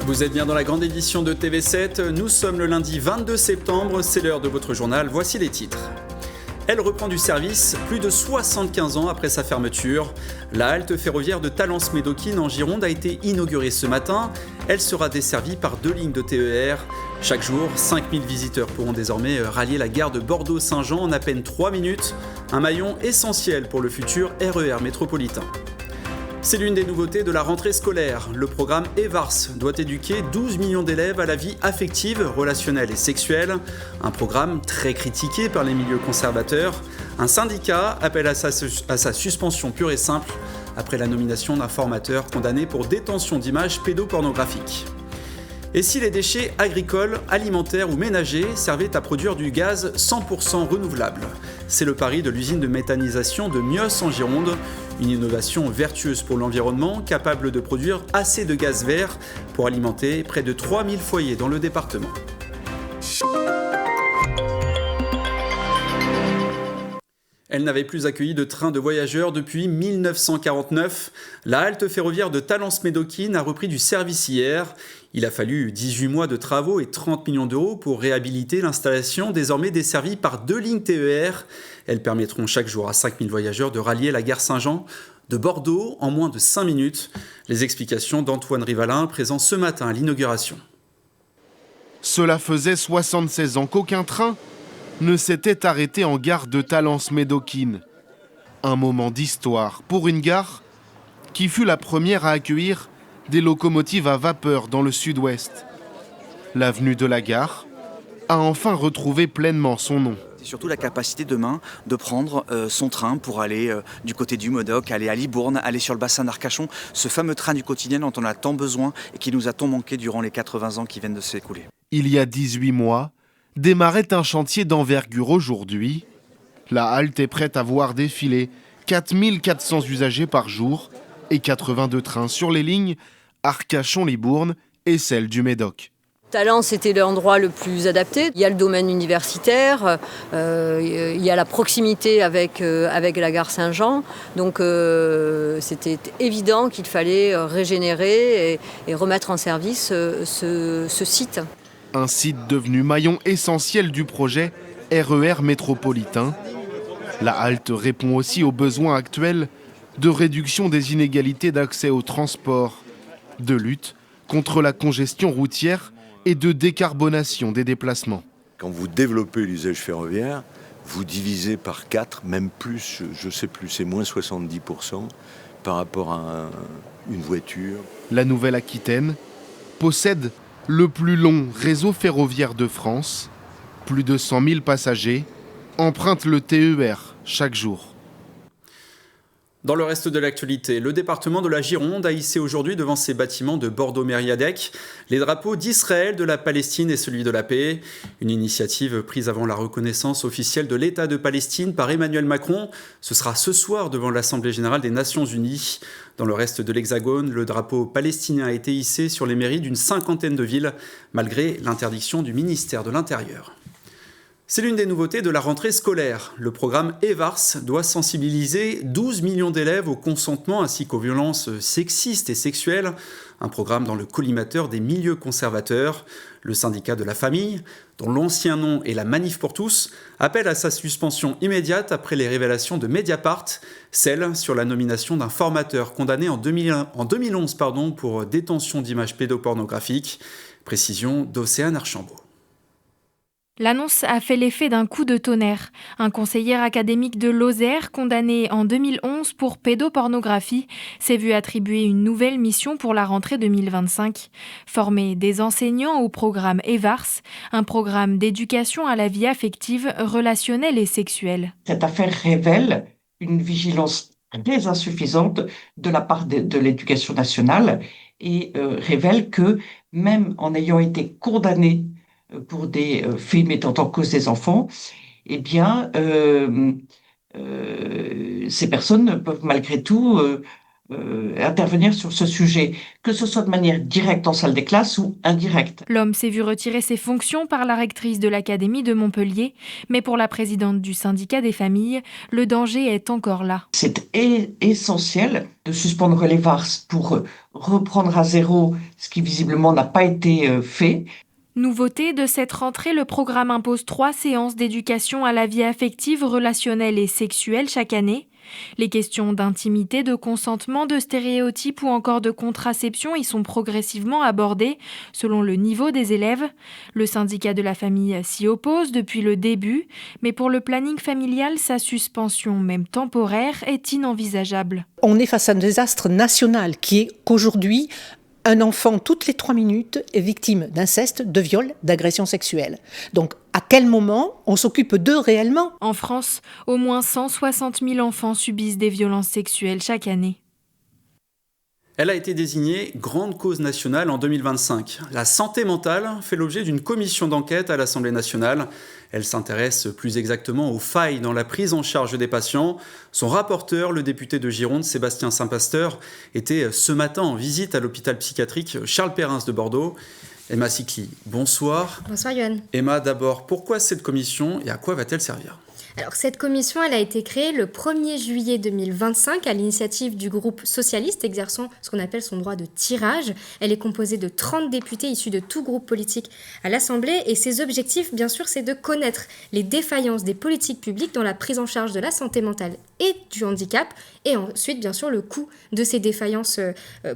Vous êtes bien dans la grande édition de TV7, nous sommes le lundi 22 septembre, c'est l'heure de votre journal, voici les titres. Elle reprend du service plus de 75 ans après sa fermeture. La halte ferroviaire de Talence-Médoquine en Gironde a été inaugurée ce matin. Elle sera desservie par 2 lignes de TER. Chaque jour, 5000 visiteurs pourront désormais rallier la gare de Bordeaux-Saint-Jean en à peine 3 minutes. Un maillon essentiel pour le futur RER métropolitain. C'est l'une des nouveautés de la rentrée scolaire. Le programme EVARS doit éduquer 12 millions d'élèves à la vie affective, relationnelle et sexuelle. Un programme très critiqué par les milieux conservateurs. Un syndicat appelle à sa suspension pure et simple après la nomination d'un formateur condamné pour détention d'images pédopornographiques. Et si les déchets agricoles, alimentaires ou ménagers servaient à produire du gaz 100% renouvelable? C'est le pari de l'usine de méthanisation de Mios en Gironde, une innovation vertueuse pour l'environnement, capable de produire assez de gaz vert pour alimenter près de 3000 foyers dans le département. Elle n'avait plus accueilli de train de voyageurs depuis 1949. La halte ferroviaire de Talence-Médoquine a repris du service hier. Il a fallu 18 mois de travaux et 30 millions d'euros pour réhabiliter l'installation désormais desservie par 2 lignes TER. Elles permettront chaque jour à 5000 voyageurs de rallier la gare Saint-Jean de Bordeaux en moins de 5 minutes. Les explications d'Antoine Rivalin, présent ce matin à l'inauguration. Cela faisait 76 ans qu'aucun train ne s'était arrêté en gare de Talence-Médoquine. Un moment d'histoire pour une gare qui fut la première à accueillir des locomotives à vapeur dans le sud-ouest. L'avenue de la gare a enfin retrouvé pleinement son nom. C'est surtout la capacité demain de prendre son train pour aller du côté du Modoc, aller à Libourne, aller sur le bassin d'Arcachon, ce fameux train du quotidien dont on a tant besoin et qui nous a tant manqué durant les 80 ans qui viennent de s'écouler. Il y a 18 mois, démarrait un chantier d'envergure. Aujourd'hui, la halte est prête à voir défiler 4400 usagers par jour et 82 trains sur les lignes Arcachon-Libourne et celle du Médoc. Talence était l'endroit le plus adapté. Il y a le domaine universitaire, il y a la proximité avec la gare Saint-Jean. Donc c'était évident qu'il fallait régénérer et remettre en service ce site. Un site devenu maillon essentiel du projet RER métropolitain. La halte répond aussi aux besoins actuels de réduction des inégalités d'accès au transport, de lutte contre la congestion routière et de décarbonation des déplacements. Quand vous développez l'usage ferroviaire, vous divisez par 4, même plus, je ne sais plus, c'est moins 70% par rapport à une voiture. La Nouvelle-Aquitaine possède le plus long réseau ferroviaire de France. Plus de 100 000 passagers empruntent le TER chaque jour. Dans le reste de l'actualité, le département de la Gironde a hissé aujourd'hui devant ses bâtiments de Bordeaux-Mériadec les drapeaux d'Israël, de la Palestine et celui de la paix. Une initiative prise avant la reconnaissance officielle de l'État de Palestine par Emmanuel Macron. Ce sera ce soir devant l'Assemblée générale des Nations unies. Dans le reste de l'Hexagone, le drapeau palestinien a été hissé sur les mairies d'une 50aine de villes, malgré l'interdiction du ministère de l'Intérieur. C'est l'une des nouveautés de la rentrée scolaire. Le programme EVARS doit sensibiliser 12 millions d'élèves au consentement ainsi qu'aux violences sexistes et sexuelles. Un programme dans le collimateur des milieux conservateurs. Le syndicat de la famille, dont l'ancien nom est la Manif pour tous, appelle à sa suspension immédiate après les révélations de Mediapart, celle sur la nomination d'un formateur condamné en 2011 pour détention d'images pédopornographiques. Précision d'Océane Archambault. L'annonce a fait l'effet d'un coup de tonnerre. Un conseiller académique de Lozère, condamné en 2011 pour pédopornographie, s'est vu attribuer une nouvelle mission pour la rentrée 2025. Former des enseignants au programme EVARS, un programme d'éducation à la vie affective, relationnelle et sexuelle. Cette affaire révèle une vigilance très insuffisante de la part de l'éducation nationale et révèle que même en ayant été condamné pour des faits mettant en cause des enfants, eh bien, ces personnes peuvent malgré tout intervenir sur ce sujet, que ce soit de manière directe en salle des classes ou indirecte. L'homme s'est vu retirer ses fonctions par la rectrice de l'Académie de Montpellier, mais pour la présidente du syndicat des familles, le danger est encore là. C'est essentiel de suspendre les VARS pour reprendre à zéro ce qui visiblement n'a pas été fait. Nouveauté de cette rentrée, le programme impose 3 séances d'éducation à la vie affective, relationnelle et sexuelle chaque année. Les questions d'intimité, de consentement, de stéréotypes ou encore de contraception y sont progressivement abordées selon le niveau des élèves. Le syndicat de la famille s'y oppose depuis le début, mais pour le planning familial, sa suspension, même temporaire, est inenvisageable. On est face à un désastre national qui est qu'aujourd'hui, un enfant, toutes les 3 minutes, est victime d'inceste, de viol, d'agression sexuelle. Donc, à quel moment on s'occupe d'eux réellement ? En France, au moins 160 000 enfants subissent des violences sexuelles chaque année. Elle a été désignée grande cause nationale en 2025. La santé mentale fait l'objet d'une commission d'enquête à l'Assemblée nationale. Elle s'intéresse plus exactement aux failles dans la prise en charge des patients. Son rapporteur, le député de Gironde, Sébastien Saint-Pasteur, était ce matin en visite à l'hôpital psychiatrique Charles Perrin de Bordeaux. Emma Sicli, bonsoir. Bonsoir Yoann. Emma, d'abord, pourquoi cette commission et à quoi va-t-elle servir ? Alors, cette commission, elle a été créée le 1er juillet 2025 à l'initiative du groupe socialiste exerçant ce qu'on appelle son droit de tirage. Elle est composée de 30 députés issus de tout groupe politique à l'Assemblée et ses objectifs, bien sûr, c'est de connaître les défaillances des politiques publiques dans la prise en charge de la santé mentale et du handicap et ensuite, bien sûr, le coût de ces défaillances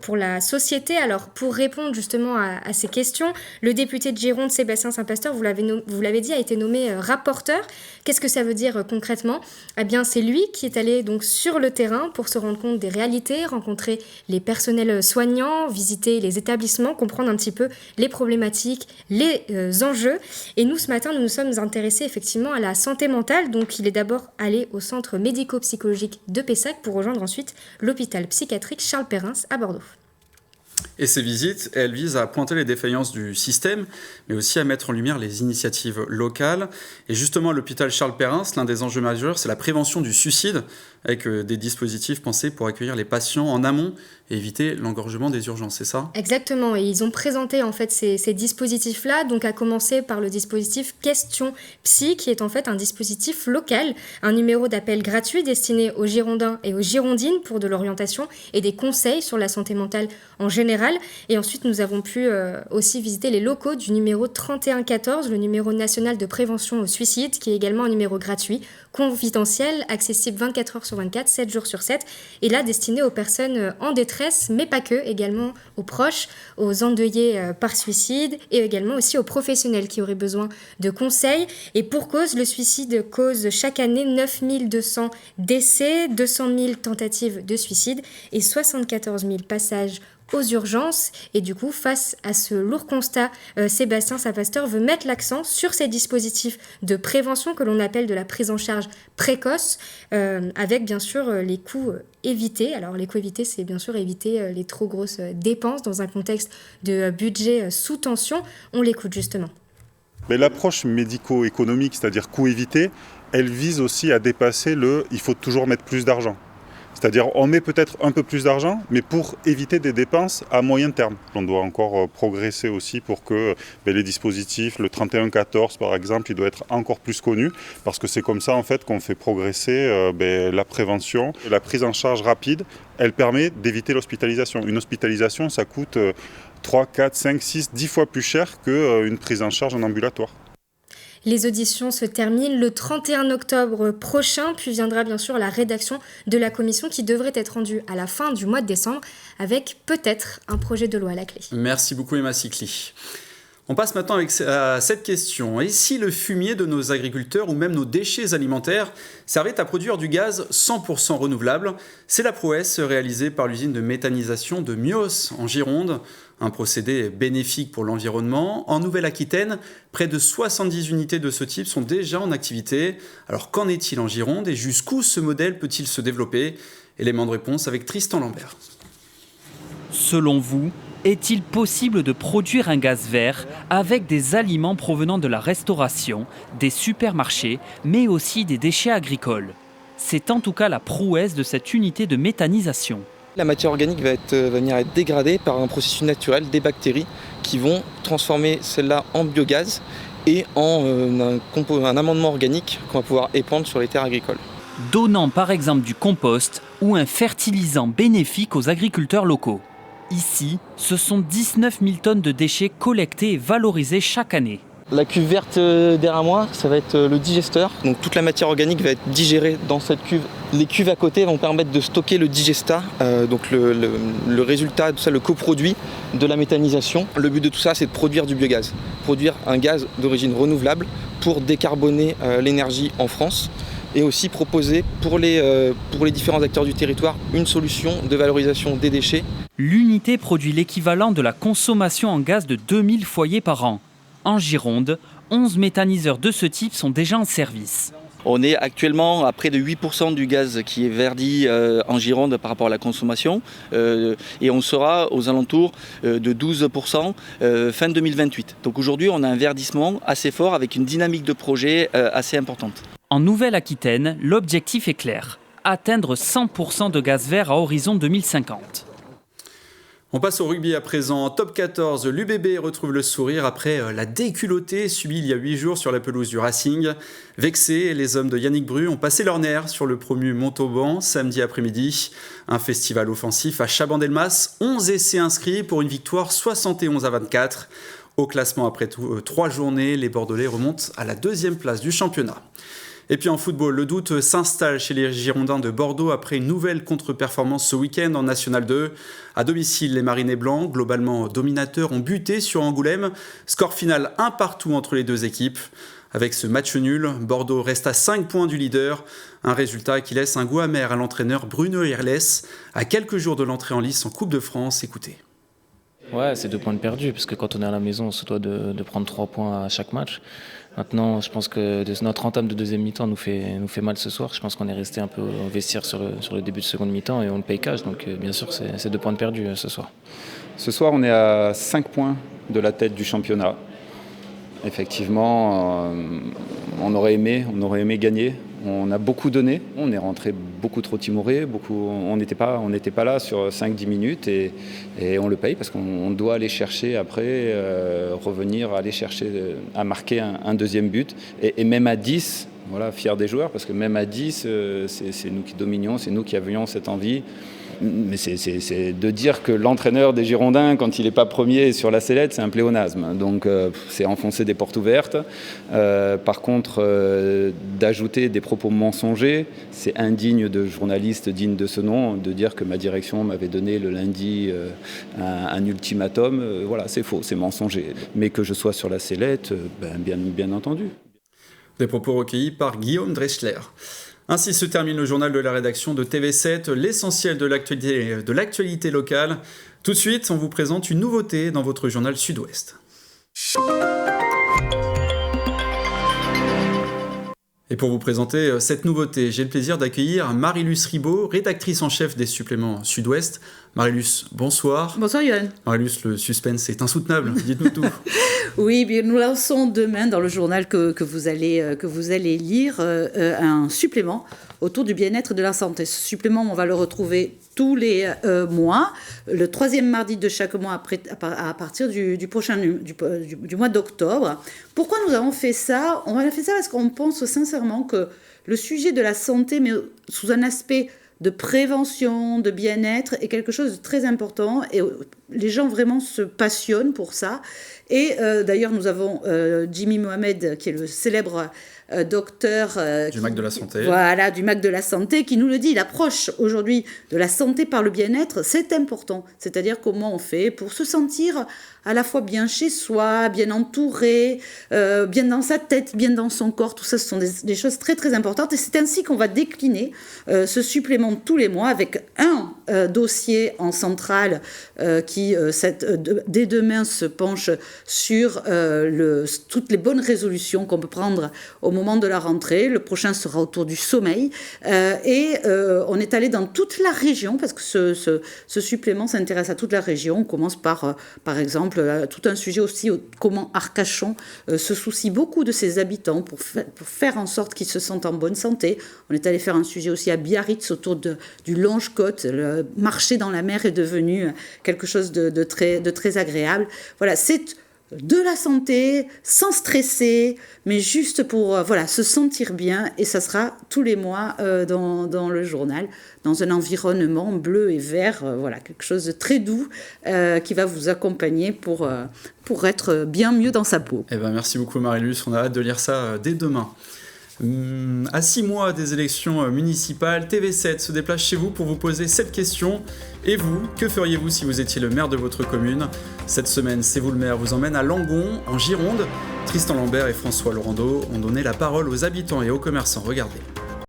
pour la société. Alors, pour répondre justement à ces questions, le député de Gironde, Sébastien Saint-Pasteur, vous l'avez dit, a été nommé rapporteur. Qu'est-ce que ça veut dire concrètement ? Eh bien, c'est lui qui est allé donc sur le terrain pour se rendre compte des réalités, rencontrer les personnels soignants, visiter les établissements, comprendre un petit peu les problématiques, les enjeux. Et nous, ce matin, nous nous sommes intéressés effectivement à la santé mentale. Donc, il est d'abord allé au centre médico-psychologique de Pessac pour rejoindre ensuite l'hôpital psychiatrique Charles Perrin à Bordeaux. Et ces visites, elles visent à pointer les défaillances du système, mais aussi à mettre en lumière les initiatives locales. Et justement, à l'hôpital Charles Perrin, l'un des enjeux majeurs, c'est la prévention du suicide, avec des dispositifs pensés pour accueillir les patients en amont et éviter l'engorgement des urgences, c'est ça ? Exactement, et ils ont présenté en fait ces dispositifs-là, donc à commencer par le dispositif Question Psy, qui est en fait un dispositif local, un numéro d'appel gratuit destiné aux Girondins et aux Girondines pour de l'orientation et des conseils sur la santé mentale en général. Et ensuite, nous avons pu aussi visiter les locaux du numéro 3114, le numéro national de prévention au suicide, qui est également un numéro gratuit, confidentiel, accessible 24 heures sur 24, 7 jours sur 7, et là destiné aux personnes en détresse, mais pas que, également aux proches, aux endeuillés par suicide, et également aussi aux professionnels qui auraient besoin de conseils. Et pour cause, le suicide cause chaque année 9200 décès, 200 000 tentatives de suicide et 74 000 passages aux urgences. Et du coup, face à ce lourd constat, Sébastien Saint-Pasteur veut mettre l'accent sur ces dispositifs de prévention que l'on appelle de la prise en charge précoce, avec bien sûr les coûts évités. Alors les coûts évités, c'est bien sûr éviter les trop grosses dépenses dans un contexte de budget sous tension. On l'écoute justement. Mais l'approche médico-économique, c'est-à-dire coût évité, elle vise aussi à dépasser il faut toujours mettre plus d'argent. C'est-à-dire on met peut-être un peu plus d'argent, mais pour éviter des dépenses à moyen terme. On doit encore progresser aussi pour que les dispositifs, le 3114 par exemple, il doit être encore plus connu, parce que c'est comme ça en fait qu'on fait progresser la prévention. La prise en charge rapide, elle permet d'éviter l'hospitalisation. Une hospitalisation, ça coûte 3, 4, 5, 6, 10 fois plus cher qu'une prise en charge en ambulatoire. Les auditions se terminent le 31 octobre prochain, puis viendra bien sûr la rédaction de la commission qui devrait être rendue à la fin du mois de décembre avec peut-être un projet de loi à la clé. Merci beaucoup Emma Sicli. On passe maintenant à cette question. Et si le fumier de nos agriculteurs ou même nos déchets alimentaires servait à produire du gaz 100% renouvelable ? C'est la prouesse réalisée par l'usine de méthanisation de Mios en Gironde. Un procédé bénéfique pour l'environnement. En Nouvelle-Aquitaine, près de 70 unités de ce type sont déjà en activité. Alors qu'en est-il en Gironde et jusqu'où ce modèle peut-il se développer ? Élément de réponse avec Tristan Lambert. Selon vous, est-il possible de produire un gaz vert avec des aliments provenant de la restauration, des supermarchés, mais aussi des déchets agricoles ? C'est en tout cas la prouesse de cette unité de méthanisation. La matière organique va venir être dégradée par un processus naturel des bactéries qui vont transformer celle-là en biogaz et en un amendement organique qu'on va pouvoir épandre sur les terres agricoles. Donnant par exemple du compost ou un fertilisant bénéfique aux agriculteurs locaux. Ici, ce sont 19 000 tonnes de déchets collectés et valorisés chaque année. La cuve verte derrière moi, ça va être le digesteur. Donc toute la matière organique va être digérée dans cette cuve. Les cuves à côté vont permettre de stocker le digestat, donc le résultat, tout ça, le coproduit de la méthanisation. Le but de tout ça, c'est de produire du biogaz. Produire un gaz d'origine renouvelable pour décarboner l'énergie en France et aussi proposer pour les différents acteurs du territoire une solution de valorisation des déchets. L'unité produit l'équivalent de la consommation en gaz de 2000 foyers par an. En Gironde, 11 méthaniseurs de ce type sont déjà en service. On est actuellement à près de 8% du gaz qui est verdi en Gironde par rapport à la consommation et on sera aux alentours de 12% fin 2028. Donc aujourd'hui, on a un verdissement assez fort avec une dynamique de projet assez importante. En Nouvelle-Aquitaine, l'objectif est clair, atteindre 100% de gaz vert à horizon 2050. On passe au rugby à présent. Top 14, l'UBB retrouve le sourire après la déculottée subie il y a 8 jours sur la pelouse du Racing. Vexés, les hommes de Yannick Bru ont passé leur nerf sur le promu Montauban samedi après-midi. Un festival offensif à Chabandelmas, 11 essais inscrits pour une victoire 71-24. Au classement après 3 journées, les Bordelais remontent à la 2e place du championnat. Et puis en football, le doute s'installe chez les Girondins de Bordeaux après une nouvelle contre-performance ce week-end en National 2. À domicile, les Marinés Blancs, globalement dominateurs, ont buté sur Angoulême. Score final 1-1 entre les deux équipes. Avec ce match nul, Bordeaux reste à 5 points du leader. Un résultat qui laisse un goût amer à l'entraîneur Bruno Irles. À quelques jours de l'entrée en lice en Coupe de France, écoutez. Ouais, c'est 2 points de perdus, parce que quand on est à la maison, on se doit de prendre 3 points à chaque match. Maintenant, je pense que notre entame de deuxième mi-temps nous fait mal ce soir. Je pense qu'on est resté un peu au vestiaire sur le début de seconde mi-temps et on le paye cash. Donc bien sûr, c'est 2 points de perdus ce soir. Ce soir, on est à 5 points de la tête du championnat. Effectivement, on aurait aimé gagner. On a beaucoup donné, on est rentré beaucoup trop timoré, on n'était pas là sur 5-10 minutes et on le paye parce qu'on doit aller chercher après, revenir, aller chercher à marquer un deuxième but et même à 10, voilà, fier des joueurs parce que même à 10, c'est nous qui dominions, c'est nous qui avions cette envie. Mais c'est de dire que l'entraîneur des Girondins, quand il n'est pas premier sur la sellette, c'est un pléonasme. Donc c'est enfoncer des portes ouvertes. Par contre, d'ajouter des propos mensongers, c'est indigne de journalistes dignes de ce nom, de dire que ma direction m'avait donné le lundi un ultimatum. Voilà, c'est faux, c'est mensonger. Mais que je sois sur la sellette, bien entendu. Des propos recueillis par Guillaume Dreschler. Ainsi se termine le journal de la rédaction de TV7, l'essentiel de l'actualité locale. Tout de suite, on vous présente une nouveauté dans votre journal Sud-Ouest. Et pour vous présenter cette nouveauté, j'ai le plaisir d'accueillir Marie-Luce Ribaud, rédactrice en chef des suppléments Sud-Ouest. Marie-Luce, bonsoir. Bonsoir Yoann. Marie-Luce, le suspense est insoutenable, dites-nous tout. Oui, bien, nous lançons demain dans le journal que vous allez lire un supplément autour du bien-être et de la santé. Ce supplément, on va le retrouver tous les mois, le 3e mardi de chaque mois à partir du mois d'octobre. Pourquoi nous avons fait ça ? On a fait ça parce qu'on pense sincèrement que le sujet de la santé, mais sous un aspect de prévention, de bien-être, est quelque chose de très important et les gens vraiment se passionnent pour ça. Et d'ailleurs, nous avons Jimmy Mohamed, qui est le célèbre docteur du MAC de la santé. Voilà, du MAC de la santé, qui nous le dit. Il approche aujourd'hui de la santé par le bien-être. C'est important. C'est-à-dire comment on fait pour se sentir à la fois bien chez soi, bien entouré, bien dans sa tête, bien dans son corps. Tout ça, ce sont des choses très, très importantes. Et c'est ainsi qu'on va décliner ce supplément tous les mois avec un dossier en centrale qui, dès demain, se penche sur toutes les bonnes résolutions qu'on peut prendre au moment de la rentrée. Le prochain sera autour du sommeil. On est allé dans toute la région parce que ce supplément s'intéresse à toute la région. On commence par exemple, tout un sujet aussi, comment Arcachon se soucie beaucoup de ses habitants pour faire en sorte qu'ils se sentent en bonne santé. On est allé faire un sujet aussi à Biarritz autour du Longe-Côte. Le marché dans la mer est devenu quelque chose de très agréable. Voilà, c'est de la santé, sans stresser, mais juste pour se sentir bien. Et ça sera tous les mois dans le journal, dans un environnement bleu et vert, quelque chose de très doux qui va vous accompagner pour être bien mieux dans sa peau. Merci beaucoup Marie-Luce, on a hâte de lire ça dès demain. À 6 mois des élections municipales, TV7 se déplace chez vous pour vous poser cette question. Et vous, que feriez-vous si vous étiez le maire de votre commune ? Cette semaine, C'est vous le maire vous emmène à Langon, en Gironde. Tristan Lambert et François Laurando ont donné la parole aux habitants et aux commerçants. Regardez.